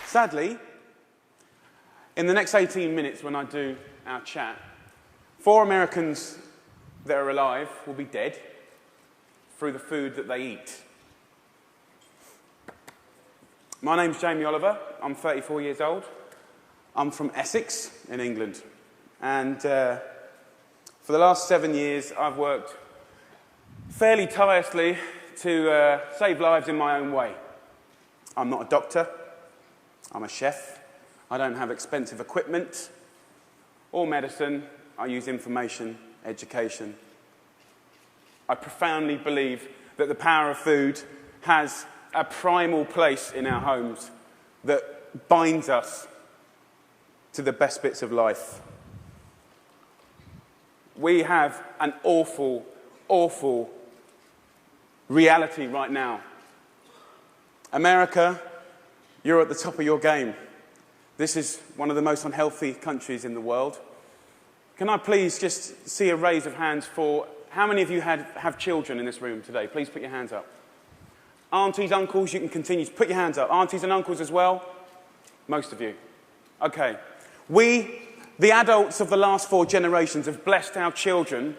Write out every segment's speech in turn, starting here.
Sadly, in the next 18 minutes when I do our chat, 4 Americans that are alive will be dead through the food that they eat. My name's Jamie Oliver. I'm 34 years old. I'm from Essex in England. And for the last 7 years, I've worked fairly tirelessly to save lives in my own way. I'm not a doctor. I'm a chef. I don't have expensive equipment or medicine. I use information, education. I profoundly believe that the power of food has a primal place in our homes that binds us to the best bits of life. We have an awful, awful reality right now. America, you're at the top of your game. This is one of the most unhealthy countries in the world. Can I please just see a raise of hands for how many of you have children in this room today? Please put your hands up. Aunties, uncles, you can continue. Put your hands up. Aunties and uncles as well? Most of you. Okay. We, the adults of the last 4 generations, have blessed our children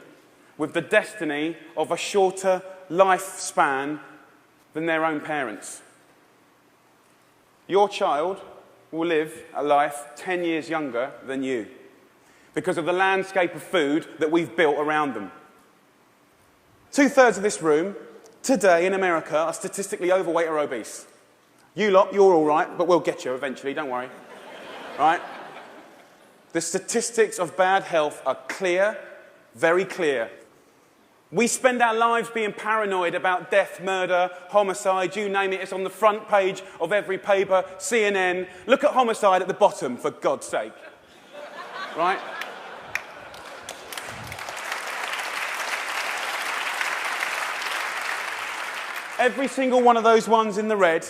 with the destiny of a shorter lifespan than their own parents. Your child will live a life 10 years younger than you because of the landscape of food that we've built around them. 2/3 of this room today in America are statistically overweight or obese. You lot, you're all right, but we'll get you eventually, don't worry. Right? The statistics of bad health are clear, very clear. We spend our lives being paranoid about death, murder, homicide, you name it. It's on the front page of every paper, CNN. Look at homicide at the bottom, for God's sake. Right? Every single one of those ones in the red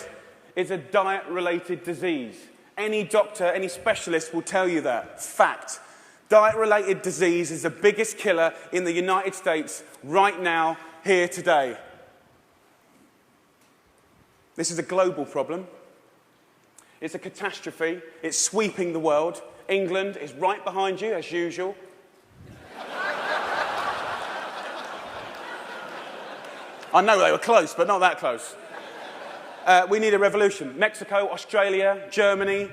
is a diet-related disease. Any doctor, any specialist will tell you that. Fact. Diet-related disease is the biggest killer in the United States right now, here today. This is a global problem. It's a catastrophe. It's sweeping the world. England is right behind you, as usual. I know they were close, but not that close. We need a revolution. Mexico, Australia, Germany,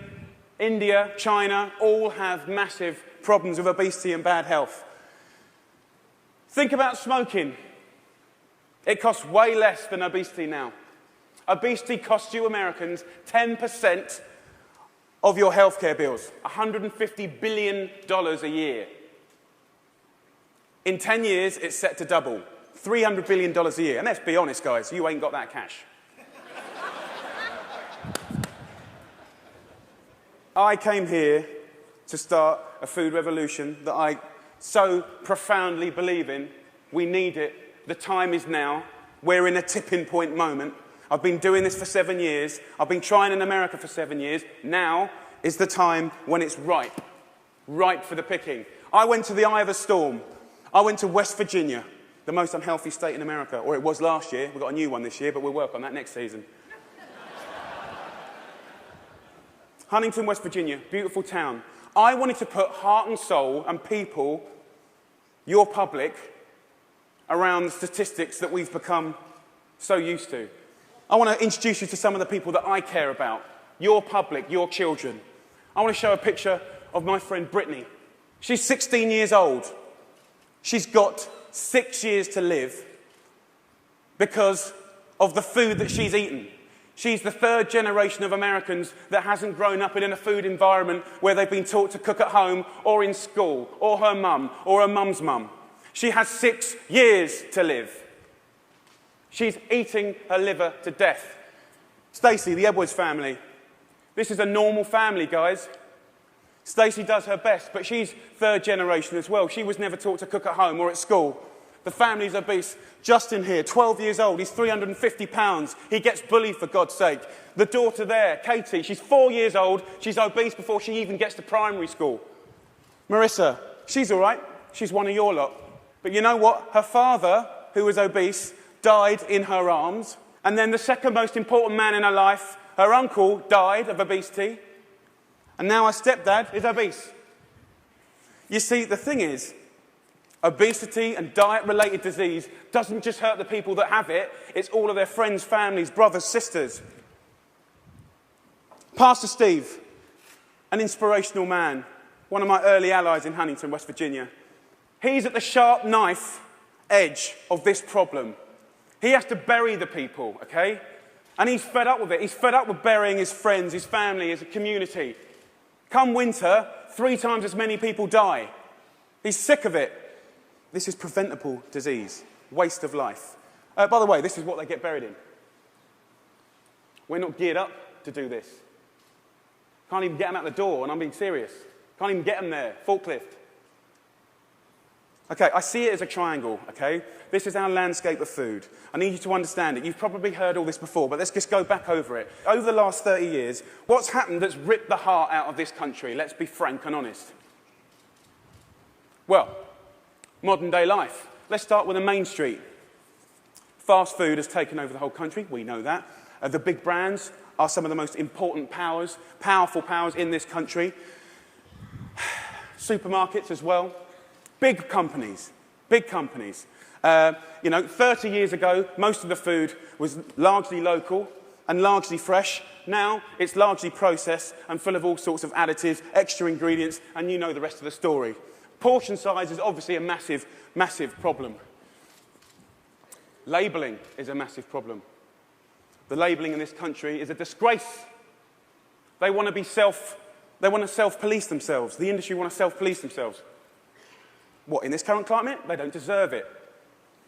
India, China, all have massive problems with obesity and bad health. Think about smoking. It costs way less than obesity now. Obesity costs you Americans 10% of your healthcare bills, $150 billion a year. In 10 years, it's set to double, $300 billion a year. And let's be honest, guys, you ain't got that cash. I came here to start a food revolution that I so profoundly believe in. We need it. The time is now. We're in a tipping point moment. I've been doing this for 7 years. I've been trying in America for 7 years. Now is the time when it's ripe. Ripe for the picking. I went to the eye of a storm. I went to West Virginia, the most unhealthy state in America. Or it was last year. We've got a new one this year, but we'll work on that next season. Huntington, West Virginia, beautiful town. I wanted to put heart and soul and people, your public, around the statistics that we've become so used to. I want to introduce you to some of the people that I care about, your public, your children. I want to show a picture of my friend Brittany. She's 16 years old. She's got 6 years to live because of the food that she's eaten. She's the 3rd generation of Americans that hasn't grown up in a food environment where they've been taught to cook at home or in school, or her mum, or her mum's mum. She has 6 years to live. She's eating her liver to death. Stacey, the Edwards family. This is a normal family, guys. Stacey does her best, but she's 3rd generation as well. She was never taught to cook at home or at school. The family's obese. Justin here, 12 years old, he's 350 pounds. He gets bullied, for God's sake. The daughter there, Katie, she's 4 years old. She's obese before she even gets to primary school. Marissa, she's all right. She's one of your lot. But you know what? Her father, who was obese, died in her arms. And then the second most important man in her life, her uncle, died of obesity. And now her stepdad is obese. You see, the thing is, obesity and diet-related disease doesn't just hurt the people that have it, it's all of their friends, families, brothers, sisters. Pastor Steve, an inspirational man, one of my early allies in Huntington, West Virginia. He's at the sharp knife edge of this problem. He has to bury the people, okay? And he's fed up with it. He's fed up with burying his friends, his family, his community. Come winter, 3 times as many people die. He's sick of it. This is preventable disease, waste of life. By the way, this is what they get buried in. We're not geared up to do this. Can't even get them out the door, and I'm being serious. Can't even get them there, forklift. Okay, I see it as a triangle, okay? This is our landscape of food. I need you to understand it. You've probably heard all this before, but let's just go back over it. Over the last 30 years, what's happened that's ripped the heart out of this country? Let's be frank and honest. Well, modern day life. Let's start with the main street. Fast food has taken over the whole country, we know that. The big brands are some of the most important powers, powerful powers in this country. Supermarkets as well. Big companies, big companies. 30 years ago, most of the food was largely local and largely fresh. Now, it's largely processed and full of all sorts of additives, extra ingredients, and you know the rest of the story. Portion size is obviously a massive, massive problem. Labelling is a massive problem. The labelling in this country is a disgrace. They want to self-police themselves. The industry want to self-police themselves. What, in this current climate? They don't deserve it.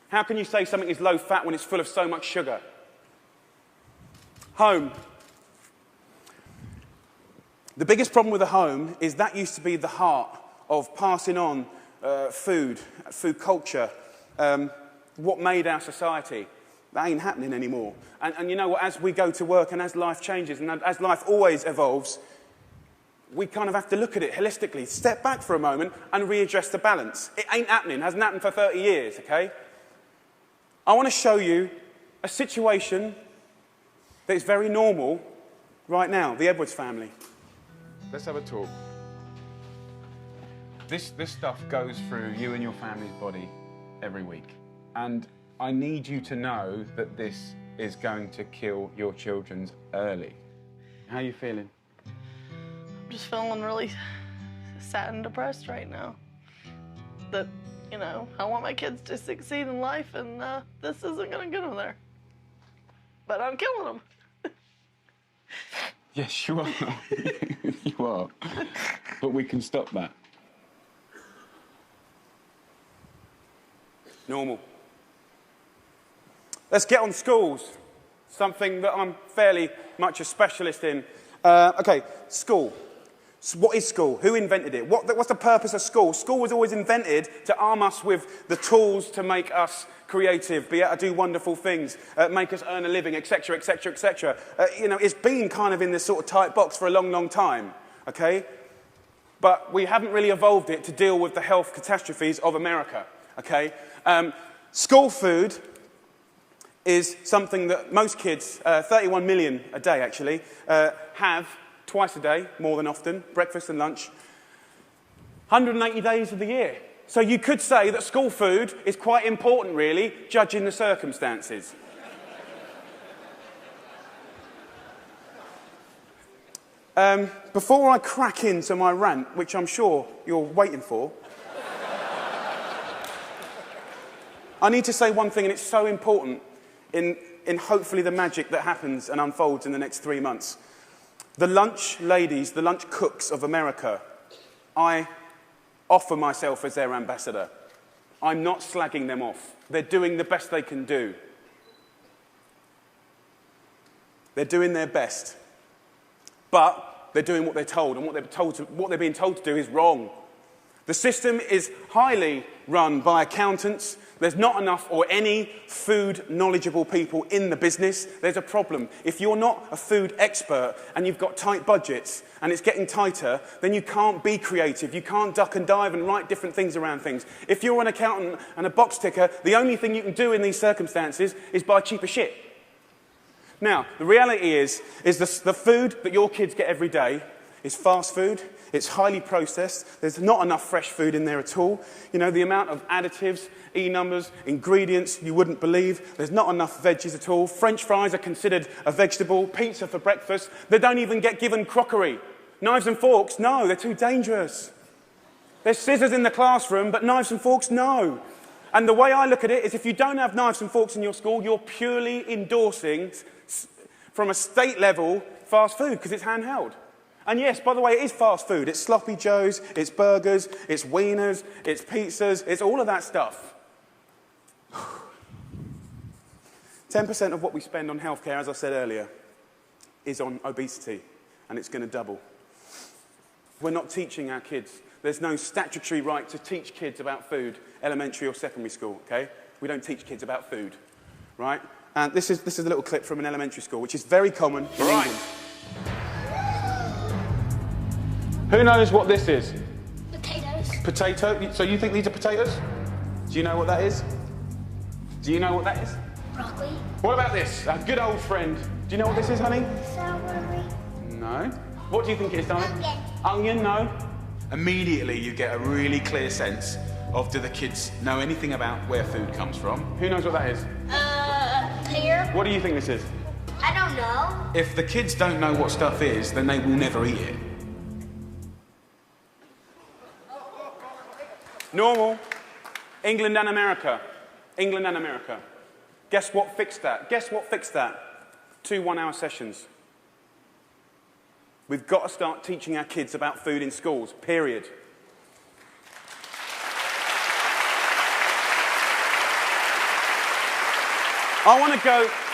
How can you say something is low fat when it's full of so much sugar? Home. The biggest problem with the home is that used to be the heart of passing on food culture, what made our society. That ain't happening anymore. And you know what, as we go to work and as life changes and as life always evolves, we kind of have to look at it holistically, step back for a moment and readdress the balance. It ain't happening, hasn't happened for 30 years, okay? I want to show you a situation that is very normal right now, the Edwards family. Let's have a talk. This stuff goes through you and your family's body every week. And I need you to know that this is going to kill your children early. How are you feeling? I'm just feeling really sad and depressed right now. That, I want my kids to succeed in life, and this isn't going to get them there. But I'm killing them. Yes, you are. You are. But we can stop that. Normal. Let's get on schools, something that I'm fairly much a specialist in. Okay, school. So what is school? Who invented it? What's the purpose of school? School was always invented to arm us with the tools to make us creative, be able to do wonderful things, make us earn a living, etc., etc., etc. It's been kind of in this sort of tight box for a long, long time, okay? But we haven't really evolved it to deal with the health catastrophes of America, okay? School food is something that most kids, 31 million a day actually, have twice a day, more than often, breakfast and lunch, 180 days of the year. So you could say that school food is quite important, really, judging the circumstances. Before I crack into my rant, which I'm sure you're waiting for, I need to say one thing, and it's so important in hopefully the magic that happens and unfolds in the next 3 months. The lunch ladies, the lunch cooks of America, I offer myself as their ambassador. I'm not slagging them off. They're doing the best they can do. They're doing their best. But they're doing what they're told, and what they're being told to do is wrong. The system is highly run by accountants. There's not enough or any food knowledgeable people in the business. There's a problem. If you're not a food expert and you've got tight budgets and it's getting tighter, then you can't be creative. You can't duck and dive and write different things around things. If you're an accountant and a box ticker, the only thing you can do in these circumstances is buy cheaper shit. Now, the reality is the food that your kids get every day is fast food. It's highly processed. There's not enough fresh food in there at all. You know, the amount of additives, E-numbers, ingredients you wouldn't believe. There's not enough veggies at all. French fries are considered a vegetable. Pizza for breakfast. They don't even get given crockery. Knives and forks, no, they're too dangerous. There's scissors in the classroom, but knives and forks, no. And the way I look at it is if you don't have knives and forks in your school, you're purely endorsing, from a state level, fast food, because it's handheld. And yes, by the way, it is fast food. It's sloppy joes, it's burgers, it's wieners, it's pizzas, it's all of that stuff. 10% of what we spend on healthcare, as I said earlier, is on obesity, and it's going to double. We're not teaching our kids. There's no statutory right to teach kids about food, elementary or secondary school, okay? We don't teach kids about food, right? And this is a little clip from an elementary school, which is very common in England. Who knows what this is? Potatoes. Potato? So you think these are potatoes? Do you know what that is? Do you know what that is? Broccoli. What about this? Our good old friend. Do you know what this is, honey? Celery. No. What do you think it is, darling? Onion. Onion, no. Immediately you get a really clear sense of, do the kids know anything about where food comes from? Who knows what that is? Pear. What do you think this is? I don't know. If the kids don't know what stuff is, then they will never eat it. Normal. England and America. England and America. Guess what fixed that? Guess what fixed that? 2 one-hour sessions. We've got to start teaching our kids about food in schools, period. I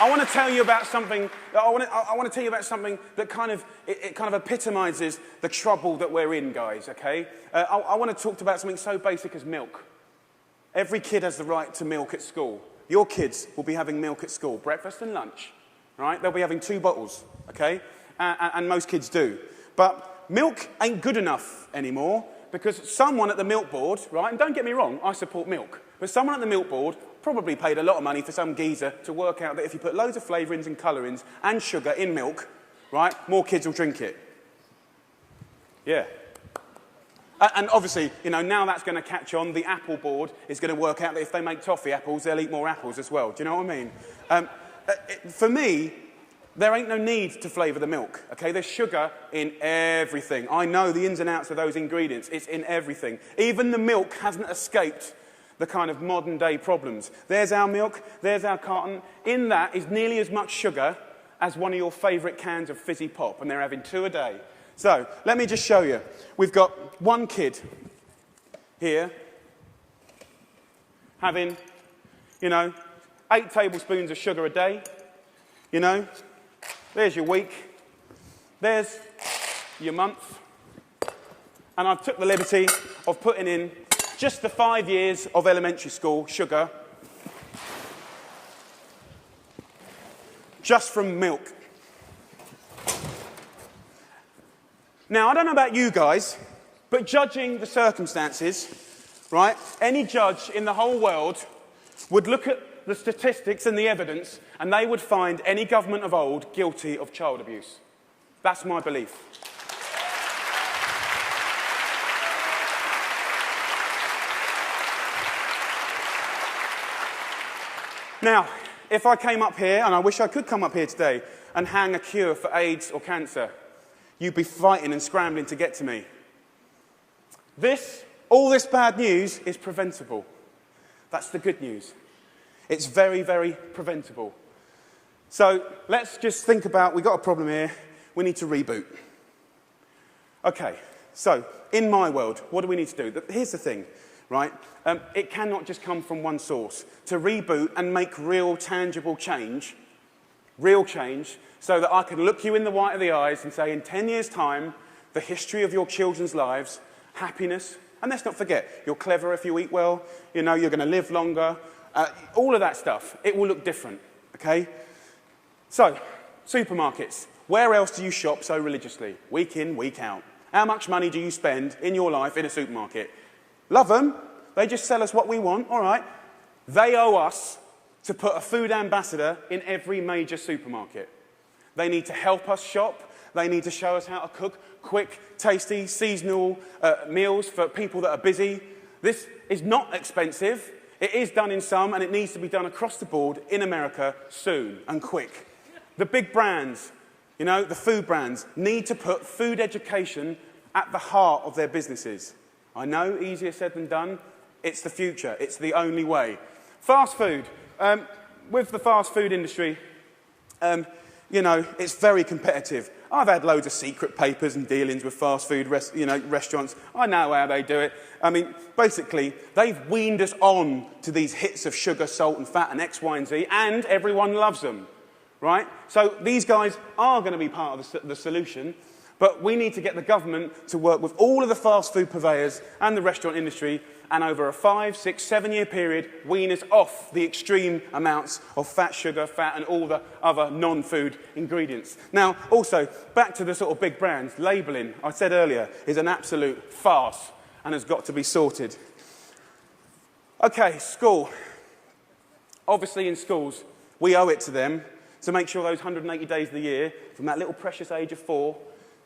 want to tell you about something that kind of epitomizes the trouble that we're in, guys, okay? I want to talk about something so basic as milk. Every kid has the right to milk at school. Your kids will be having milk at school, breakfast and lunch, right? They'll be having 2 bottles, okay? And most kids do. But milk ain't good enough anymore because someone at the milk board, right, and don't get me wrong, I support milk, but someone at the milk board probably paid a lot of money for some geezer to work out that if you put loads of flavourings and colourings and sugar in milk, right, more kids will drink it. Yeah. And obviously, you know, now that's going to catch on. The Apple board is going to work out that if they make toffee apples, they'll eat more apples as well. Do you know what I mean? For me, there ain't no need to flavour the milk, okay? There's sugar in everything. I know the ins and outs of those ingredients. It's in everything. Even the milk hasn't escaped the kind of modern-day problems. There's our milk, there's our carton. In that is nearly as much sugar as one of your favourite cans of fizzy pop, and they're having 2 a day. So, let me just show you. We've got one kid here having, 8 tablespoons of sugar a day. There's your week. There's your month. And I've took the liberty of putting in just the 5 years of elementary school sugar, just from milk. Now, I don't know about you guys, but judging the circumstances, right, any judge in the whole world would look at the statistics and the evidence, and they would find any government of old guilty of child abuse. That's my belief. Now, if I came up here, and I wish I could come up here today, and hang a cure for AIDS or cancer, you'd be fighting and scrambling to get to me. All this bad news is preventable. That's the good news. It's very, very preventable. So let's just think about, we've got a problem here, we need to reboot. Okay, so in my world, what do we need to do? Here's the thing, right? It cannot just come from one source. To reboot and make real, tangible change, so that I can look you in the white of the eyes and say, in 10 years' time, the history of your children's lives, happiness, And let's not forget, you're clever if you eat well, you know, you're going to live longer. All of that stuff, it will look different, okay? So, supermarkets. Where else do you shop so religiously? Week in, week out. How much money do you spend in your life in a supermarket? Love them. They just sell us what we want, all right. They owe us to put a food ambassador in every major supermarket. They need to help us shop. They need to show us how to cook quick, tasty, seasonal meals for people that are busy. This is not expensive. It is done in some, and it needs to be done across the board in America soon and quick. The big brands, you know, the food brands, need to put food education at the heart of their businesses. I know, easier said than done. It's the future. It's the only way. Fast food. With the fast food industry, you know, it's very competitive. I've had loads of secret papers and dealings with fast food restaurants. I know how they do it. I mean, basically, they've weaned us on to these hits of sugar, salt and fat and X, Y and Z, and everyone loves them, right? So these guys are going to be part of the solution, but we need to get the government to work with all of the fast food purveyors and the restaurant industry, and over a 5, 6, 7 year period, wean us off the extreme amounts of fat, sugar, fat, and all the other non-food ingredients. Now, also, back to the sort of big brands, labelling, I said earlier, is an absolute farce and has got to be sorted. Okay, school. Obviously, in schools, we owe it to them to make sure those 180 days of the year, from that little precious age of 4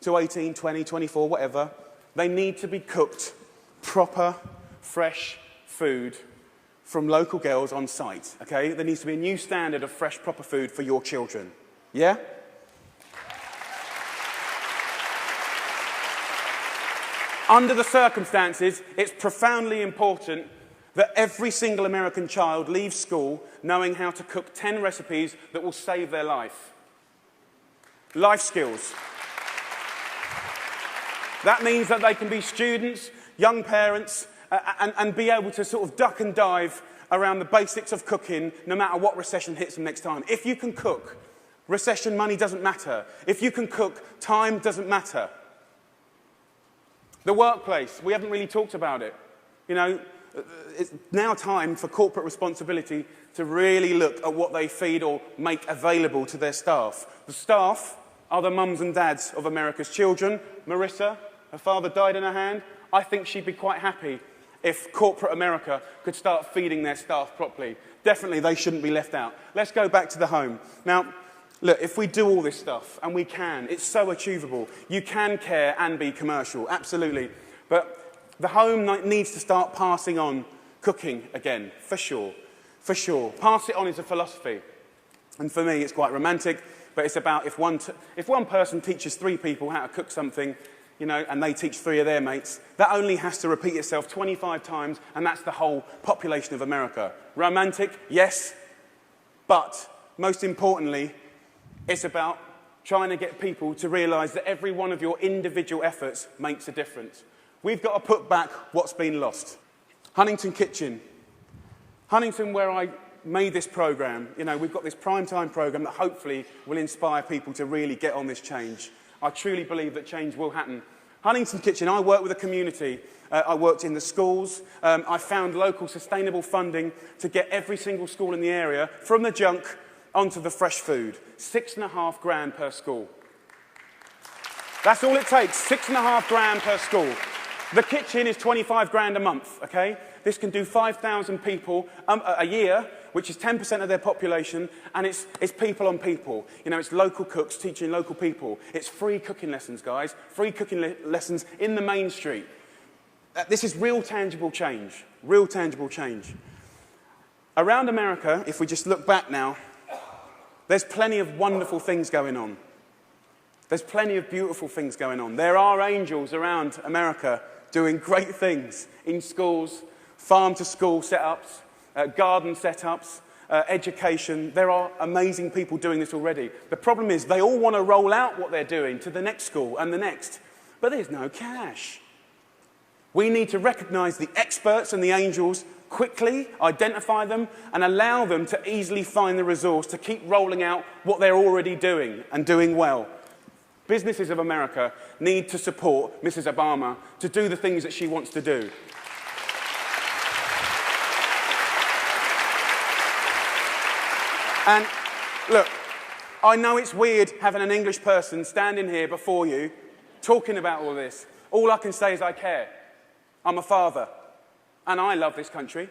to 18, 20, 24, whatever, they need to be cooked proper, fresh food from local girls on site, okay? There needs to be a new standard of fresh, proper food for your children. Yeah? Under the circumstances, it's profoundly important that every single American child leaves school knowing how to cook 10 recipes that will save their life. Life skills. That means that they can be students, young parents, and be able to sort of duck and dive around the basics of cooking no matter what recession hits them next time. If you can cook, recession money doesn't matter. If you can cook, time doesn't matter. The workplace, we haven't really talked about it. You know, it's now time for corporate responsibility to really look at what they feed or make available to their staff. The staff are the mums and dads of America's children. Marissa, her father died in her hand. I think she'd be quite happy if corporate America could start feeding their staff properly. Definitely, they shouldn't be left out. Let's go back to the home. Now, look, if we do all this stuff, and we can, it's so achievable. You can care and be commercial, absolutely. But the home needs to start passing on cooking again, for sure, for sure. Pass it on is a philosophy. And for me, it's quite romantic, but it's about if one person teaches 3 people how to cook something, you know, and they teach 3 of their mates, that only has to repeat itself 25 times, and that's the whole population of America. Romantic, yes, but most importantly, it's about trying to get people to realise that every one of your individual efforts makes a difference. We've got to put back what's been lost. Huntington Kitchen. Huntington, where I made this programme, you know, we've got this primetime programme that hopefully will inspire people to really get on this change. I truly believe that change will happen. Huntington Kitchen, I work with a community. I worked in the schools. I found local sustainable funding to get every single school in the area from the junk onto the fresh food. $6,500 per school. That's all it takes, $6,500 per school. The kitchen is $25,000 a month, okay? This can do 5,000 people a year, which is 10% of their population, and it's people on people. You know, it's local cooks teaching local people. It's free cooking lessons, guys. Free cooking lessons in the main street. This is real tangible change. Real tangible change. Around America, if we just look back now, there's plenty of wonderful things going on. There's plenty of beautiful things going on. There are angels around America doing great things in schools, farm-to-school setups, garden setups, education. There are amazing people doing this already. The problem is they all want to roll out what they're doing to the next school and the next, but there's no cash. We need to recognise the experts and the angels quickly, identify them, and allow them to easily find the resource to keep rolling out what they're already doing and doing well. businesses of America need to support Mrs. Obama to do the things that she wants to do. And look, I know it's weird having an English person standing here before you talking about all this. All I can say is I care. I'm a father, and I love this country.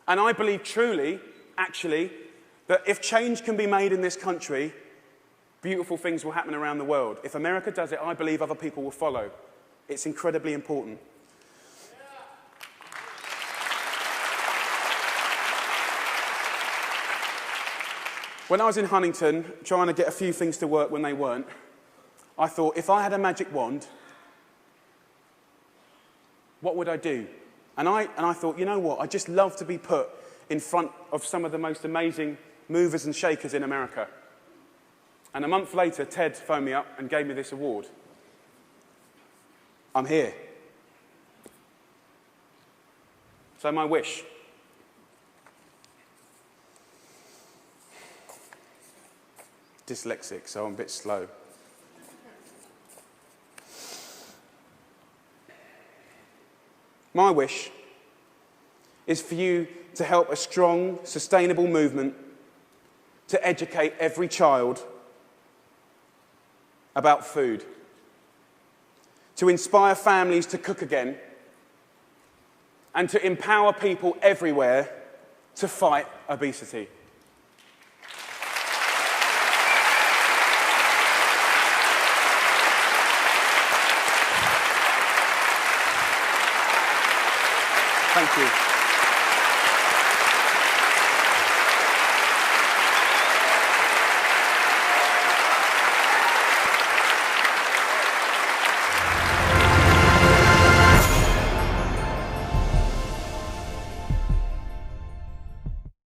And I believe truly, actually, that if change can be made in this country, beautiful things will happen around the world. If America does it, I believe other people will follow. It's incredibly important. When I was in Huntington, trying to get a few things to work when they weren't, I thought, if I had a magic wand, what would I do? And I thought, you know what, I'd just love to be put in front of some of the most amazing movers and shakers in America. And a month later, Ted phoned me up and gave me this award. I'm here. So my wish. Dyslexic, so I'm a bit slow. My wish is for you to help a strong, sustainable movement to educate every child about food, to inspire families to cook again, and to empower people everywhere to fight obesity. Thank you.